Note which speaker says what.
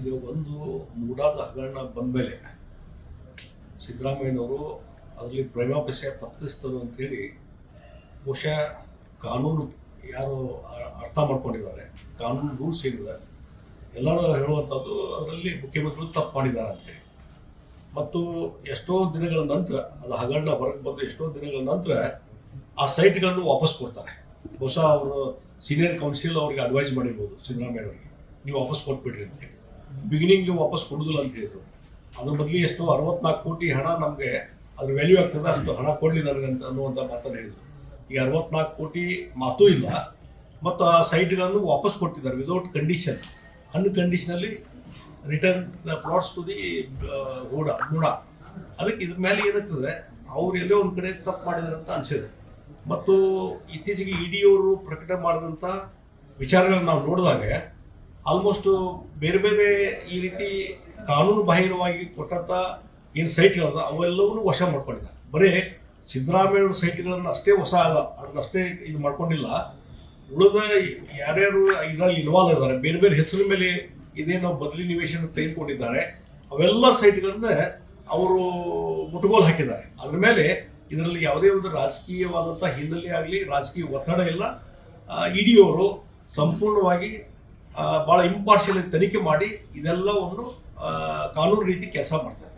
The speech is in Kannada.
Speaker 1: ಈಗ ಒಂದು ಮೂಡಾದ ಹಗರಣ ಬಂದ ಮೇಲೆ ಸಿದ್ದರಾಮಯ್ಯನವರು ಅದರಲ್ಲಿ ಪ್ರೇಮಾಪೇಕ್ಷೆ ತಪ್ಪಿಸ್ತರು ಅಂತೇಳಿ ಬಹುಶಃ ಕಾನೂನು ಯಾರು ಅರ್ಥ ಮಾಡ್ಕೊಂಡಿದ್ದಾರೆ, ಕಾನೂನು ರೂಲ್ಸ್ ಏನಿದೆ ಎಲ್ಲರೂ ಹೇಳುವಂಥದ್ದು ಅದರಲ್ಲಿ ಮುಖ್ಯಮಂತ್ರಿಗಳು ತಪ್ಪು ಮಾಡಿದ್ದಾರೆ ಅಂತೇಳಿ. ಮತ್ತು ಎಷ್ಟೋ ದಿನಗಳ ನಂತರ ಅದು ಹಗರಣ ಹೊರಗೆ ಬಂದು ಎಷ್ಟೋ ದಿನಗಳ ನಂತರ ಆ ಸೈಟ್ಗಳನ್ನು ವಾಪಸ್ ಕೊಡ್ತಾರೆ. ಬಹುಶಃ ಅವರು ಸೀನಿಯರ್ ಕೌನ್ಸಿಲ್ ಅವರಿಗೆ ಅಡ್ವೈಸ್ ಮಾಡಿರ್ಬೋದು ಸಿದ್ದರಾಮಯ್ಯ ಅವರಿಗೆ, ನೀವು ವಾಪಸ್ ಕೊಟ್ಬಿಡ್ರಿ ಅಂತೇಳಿ. ಬಿಗಿನಿಂಗ್ಗೆ ವಾಪಸ್ ಕೊಡೋದಿಲ್ಲ ಅಂತ ಹೇಳಿದ್ರು. ಅದ್ರ ಬದಲಿಗೆ ಎಷ್ಟು 64 ಕೋಟಿ ಹಣ ನಮಗೆ ಅದ್ರ ವ್ಯಾಲ್ಯೂ ಆಗ್ತದೆ, ಅಷ್ಟು ಹಣ ಕೊಡಲಿ ನನಗೆ ಅಂತ ಅನ್ನುವಂಥ ಮಾತನ್ನು ಹೇಳಿದ್ರು. ಈಗ 64 ಕೋಟಿ ಮಾತೂ ಇಲ್ಲ, ಮತ್ತು ಆ ಸೈಟ್ಗಳನ್ನು ವಾಪಸ್ ಕೊಟ್ಟಿದ್ದಾರೆ without condition, unconditionally return the plots to the MUDA. ಅದಕ್ಕೆ ಇದ್ರ ಮೇಲೆ ಏನಾಗ್ತದೆ, ಅವ್ರು ಎಲ್ಲೋ ಒಂದು ಕಡೆ ತಪ್ಪು ಮಾಡಿದ್ದಾರೆ ಅಂತ ಅನಿಸಿದೆ. ಮತ್ತು ಇತ್ತೀಚೆಗೆ ಇ ಡಿ ಅವರು ಪ್ರಕಟ ಮಾಡಿದಂಥ ವಿಚಾರಗಳನ್ನು ನಾವು ನೋಡಿದಾಗ ಆಲ್ಮೋಸ್ಟ್ ಬೇರೆ ಬೇರೆ ಈ ರೀತಿ ಕಾನೂನು ಬಾಹಿರವಾಗಿ ಕೊಟ್ಟಂಥ ಏನು ಸೈಟ್ಗಳನ್ನ ಅವೆಲ್ಲವನ್ನೂ ವಶ ಮಾಡ್ಕೊಂಡಿದ್ದಾರೆ. ಬರೀ ಸಿದ್ದರಾಮಯ್ಯ ಸೈಟ್ಗಳನ್ನು ಅಷ್ಟೇ ವಶ ಅಲ್ಲ, ಅದನ್ನಷ್ಟೇ ಇದು ಮಾಡ್ಕೊಂಡಿಲ್ಲ, ಉಳಿದ ಯಾರ್ಯಾರು ಇದರಲ್ಲಿ ಇನ್ವಾಲ್ವ್ ಇದ್ದಾರೆ, ಬೇರೆ ಬೇರೆ ಹೆಸರು ಮೇಲೆ ಇದೇನೋ ಬದಲಿ ನಿವೇಶನ ತೆಗೆದುಕೊಂಡಿದ್ದಾರೆ, ಅವೆಲ್ಲ ಸೈಟ್ಗಳನ್ನ ಅವರು ಮುಟ್ಟುಗೋಲು ಹಾಕಿದ್ದಾರೆ. ಅದ್ರ ಮೇಲೆ ಇದರಲ್ಲಿ ಯಾವುದೇ ಒಂದು ರಾಜಕೀಯವಾದಂಥ ಹಿನ್ನೆಲೆ ಆಗಲಿ, ರಾಜಕೀಯ ಒತ್ತಡ ಇಲ್ಲ. ಇ ಡಿ ಅವರು ಸಂಪೂರ್ಣವಾಗಿ ಭಾಳ ಇಂಪಾರ್ಷಿಯಲ್ ತನಿಖೆ ಮಾಡಿ ಇದೆಲ್ಲವನ್ನು ಕಾನೂನು ರೀತಿ ಕೆಲಸ ಮಾಡ್ತಾರೆ.